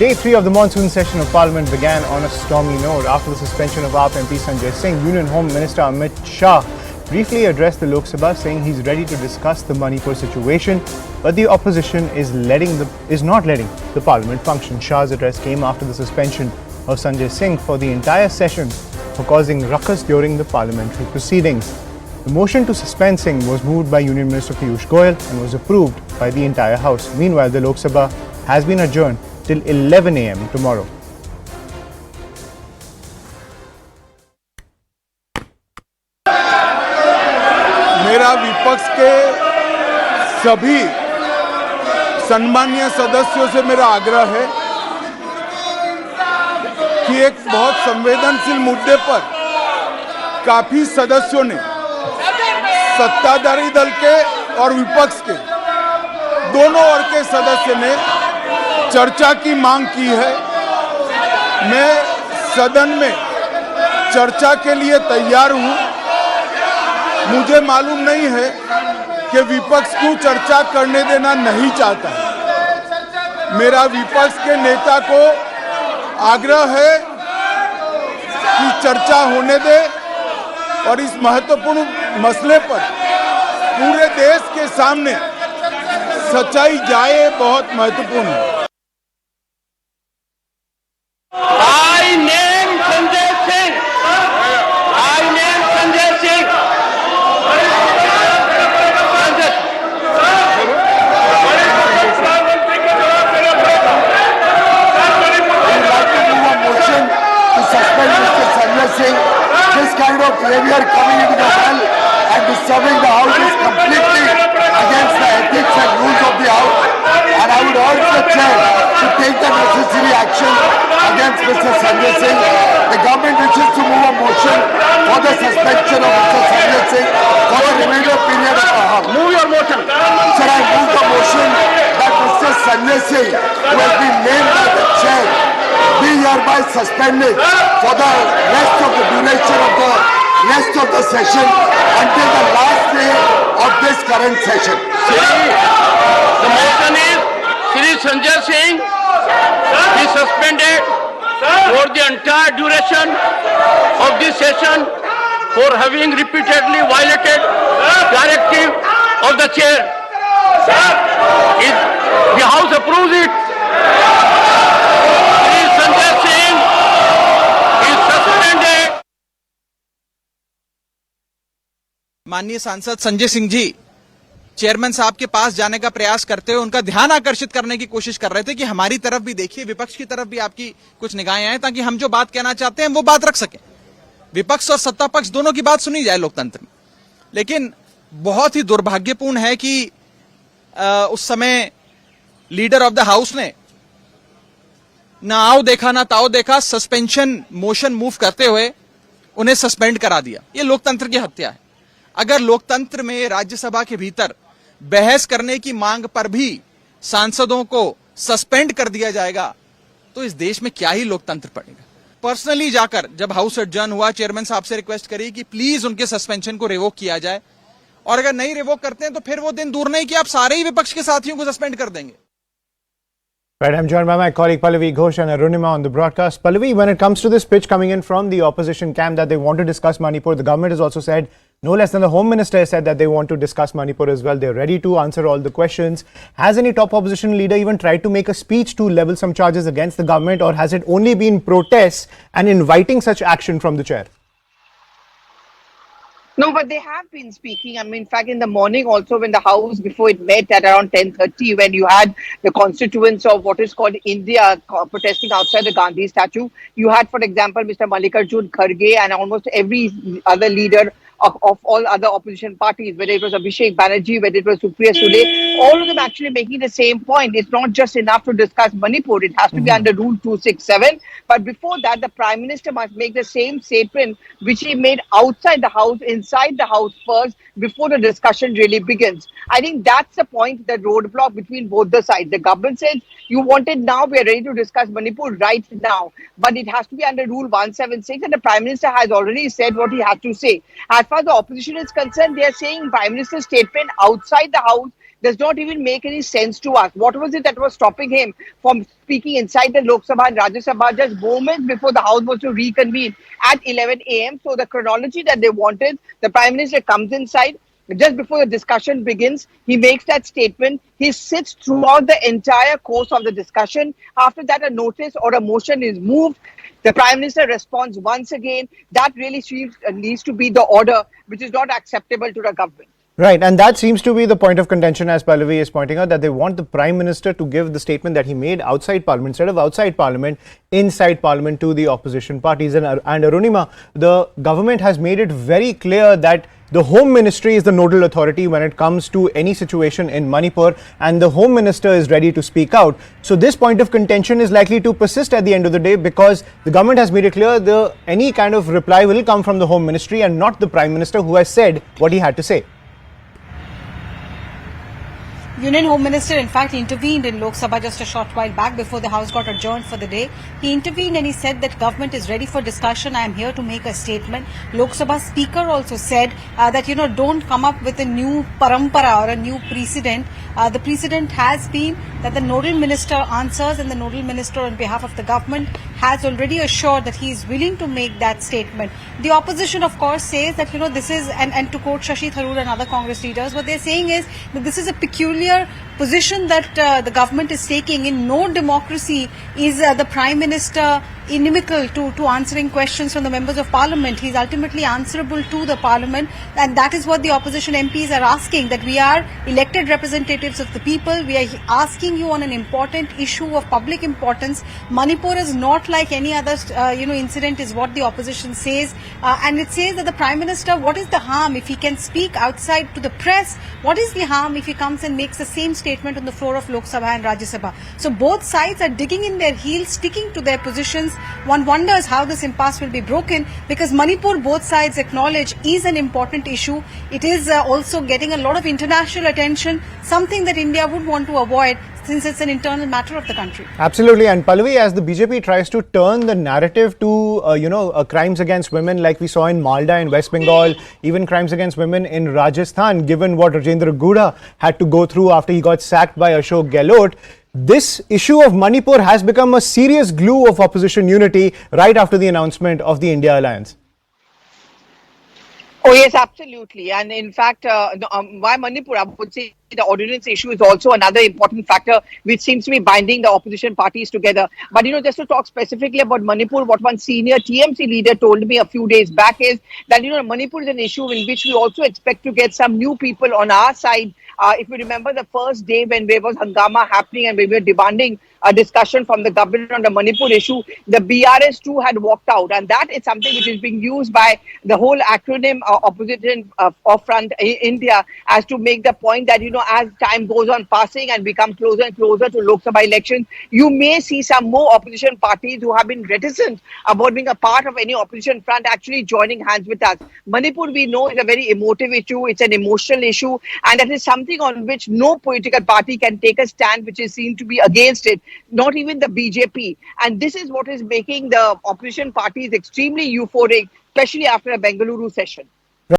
Day 3 of the monsoon session of Parliament began on a stormy note. After the suspension of AAP MP Sanjay Singh, Union Home Minister Amit Shah briefly addressed the Lok Sabha, saying he's ready to discuss the Manipur situation, but the opposition is not letting the Parliament function. Shah's address came after the suspension of Sanjay Singh for the entire session for causing ruckus during the parliamentary proceedings. The motion to suspend Singh was moved by Union Minister Piyush Goyal and was approved by the entire House. Meanwhile, the Lok Sabha has been adjourned till 11 a.m. tomorrow. मेरा विपक्ष के सभी सम्मानीय सदस्यों से मेरा आग्रह है कि एक बहुत संवेदनशील मुद्दे पर काफी सदस्यों ने सत्ताधारी दल के और विपक्ष के दोनों ओर के सदस्य ने चर्चा की मांग की है। मैं सदन में चर्चा के लिए तैयार हूं। मुझे मालूम नहीं है कि विपक्ष को चर्चा करने देना नहीं चाहता। मेरा विपक्ष के नेता को आग्रह है कि चर्चा होने दे और इस महत्वपूर्ण मसले पर पूरे देश के सामने सच्चाई जाए, बहुत महत्वपूर्ण है। I name Sanjay Singh. I name Sanjay Singh. Motion to suspend Mr. Sanjay Singh. This kind of behavior coming into the hall and disturbing the House is completely against the ethics and rules of the House. And I would urge the chair to take the necessary action against Mr. Sanjay Singh. The government wishes to move a motion for the suspension of Mr. Sanjay Singh for the remainder period of the House. Move your motion. Sir, I move the motion that Mr. Sanjay Singh, who has been named by the chair, be hereby suspended for the rest of the duration of the rest of the session until the last day of this current session. The motion is Shri Sanjay Singh be suspended for the entire duration of this session for having repeatedly violated directive of the chair. If the House approves it, Shri Sanjay Singh is suspended. माननीय सांसद Sanjay Singh ji chairman साहब के पास जाने का प्रयास करते हुए उनका ध्यान आकर्षित करने की कोशिश कर रहे थे कि हमारी तरफ भी देखिए, विपक्ष की तरफ भी आपकी कुछ निगाहें आए, ताकि हम जो बात कहना चाहते हैं वो बात रख सकें। विपक्ष और सत्ता पक्ष दोनों की बात सुनी जाए लोकतंत्र में। लेकिन बहुत ही दुर्भाग्यपूर्ण है कि उस समय लीडर ऑफ द हाउस ने ना आओ देखा ना ताओ देखा, सस्पेंशन मोशन मूव करते हुए उन्हें सस्पेंड करा दिया। ये लोकतंत्र की हत्या है। अगर लोकतंत्र में राज्यसभा के भीतर बहस करने की मांग पर भी सांसदों को सस्पेंड कर दिया जाएगा तो इस देश में क्या ही लोकतंत्र पड़ेगा। पर्सनली जाकर जब हाउस एडजर्न हुआ, चेयरमैन साहब से रिक्वेस्ट करी कि प्लीज उनके सस्पेंशन को रिवोक किया जाए, और अगर नहीं रिवोक करते हैं तो फिर वो दिन दूर नहीं कि आप सारे ही विपक्ष के साथियों को सस्पेंड कर देंगे। Right, I'm joined by my colleague Pallavi Ghosh and Arunima on the broadcast. Pallavi, when it comes to this pitch coming in from the opposition camp that they want to discuss Manipur, the government has also said, no less than the Home Minister has said that they want to discuss Manipur as well. They're ready to answer all the questions. Has any top opposition leader even tried to make a speech to level some charges against the government, or has it only been protests and inviting such action from the chair? No, but they have been speaking. I mean, in fact, in the morning also when the House, before it met at around 10:30, when you had the constituents of what is called India protesting outside the Gandhi statue, you had, for example, Mr. Mallikarjun Kharge and almost every other leader of all other opposition parties, whether it was Abhishek Banerjee, whether it was Supriya Sule, all of them actually making the same point. It's not just enough to discuss Manipur. It has to be under Rule 267. But before that, the Prime Minister must make the same statement which he made outside the House, inside the House first, before the discussion really begins. I think that's the point, the roadblock between both the sides. The government says, you want it now, we are ready to discuss Manipur right now. But it has to be under Rule 176, and the Prime Minister has already said what he has to say. As far as the opposition is concerned, they are saying Prime Minister's statement outside the House does not even make any sense to us. What was it that was stopping him from speaking inside the Lok Sabha and Rajya Sabha just moments before the House was to reconvene at 11 a.m.? So the chronology that they wanted, the Prime Minister comes inside. Just before the discussion begins, he makes that statement. He sits throughout the entire course of the discussion. After that, a notice or a motion is moved. The Prime Minister responds once again. That really needs to be the order, which is not acceptable to the government. Right, and that seems to be the point of contention, as Pallavi is pointing out, that they want the Prime Minister to give the statement that he made outside Parliament, instead of outside Parliament, inside Parliament to the opposition parties. And Arunima, the government has made it very clear that the Home Ministry is the nodal authority when it comes to any situation in Manipur, and the Home Minister is ready to speak out. So this point of contention is likely to persist at the end of the day, because the government has made it clear any kind of reply will come from the Home Ministry and not the Prime Minister, who has said what he had to say. Union Home Minister, in fact, intervened in Lok Sabha just a short while back before the House got adjourned for the day. He intervened and he said that government is ready for discussion. I am here to make a statement. Lok Sabha Speaker also said that, don't come up with a new parampara or a new precedent. The precedent has been that the nodal minister answers, and the nodal minister on behalf of the government has already assured that he is willing to make that statement. The opposition, of course, says that, this is, and to quote Shashi Tharoor and other Congress leaders, what they're saying is that this is a peculiar position that the government is taking. In no democracy is the Prime Minister inimical to answering questions from the members of Parliament. He is ultimately answerable to the Parliament, and that is what the opposition MPs are asking, that we are elected representatives of the people. We are asking you on an important issue of public importance. Manipur is not like any other incident, is what the opposition says, and it says that the Prime Minister, what is the harm if he can speak outside to the press? What is the harm if he comes and makes the same statement on the floor of Lok Sabha and Rajya Sabha? So both sides are digging in their heels, sticking to their positions. One wonders how this impasse will be broken, because Manipur, both sides acknowledge, is an important issue. It is also getting a lot of international attention, something that India would want to avoid, since it's an internal matter of the country. Absolutely. And Pallavi, as the BJP tries to turn the narrative to, crimes against women like we saw in Malda in West Bengal, even crimes against women in Rajasthan, given what Rajendra Gouda had to go through after he got sacked by Ashok Gehlot, this issue of Manipur has become a serious glue of opposition unity right after the announcement of the India alliance. Oh, yes, absolutely. And in fact, why Manipur? I would say the ordinance issue is also another important factor which seems to be binding the opposition parties together. But, just to talk specifically about Manipur, what one senior TMC leader told me a few days back is that, Manipur is an issue in which we also expect to get some new people on our side. If you remember the first day when there was hangama happening and we were demanding a discussion from the government on the Manipur issue, the BRS too had walked out, and that is something which is being used by the whole acronym opposition of Front India, as to make the point that as time goes on passing and we come closer and closer to Lok Sabha elections, you may see some more opposition parties who have been reticent about being a part of any opposition front actually joining hands with us. Manipur, we know, is a very emotive issue. It's an emotional issue, and that is something on which no political party can take a stand which is seen to be against it, not even the BJP. And this is what is making the opposition parties extremely euphoric, especially after a Bengaluru session.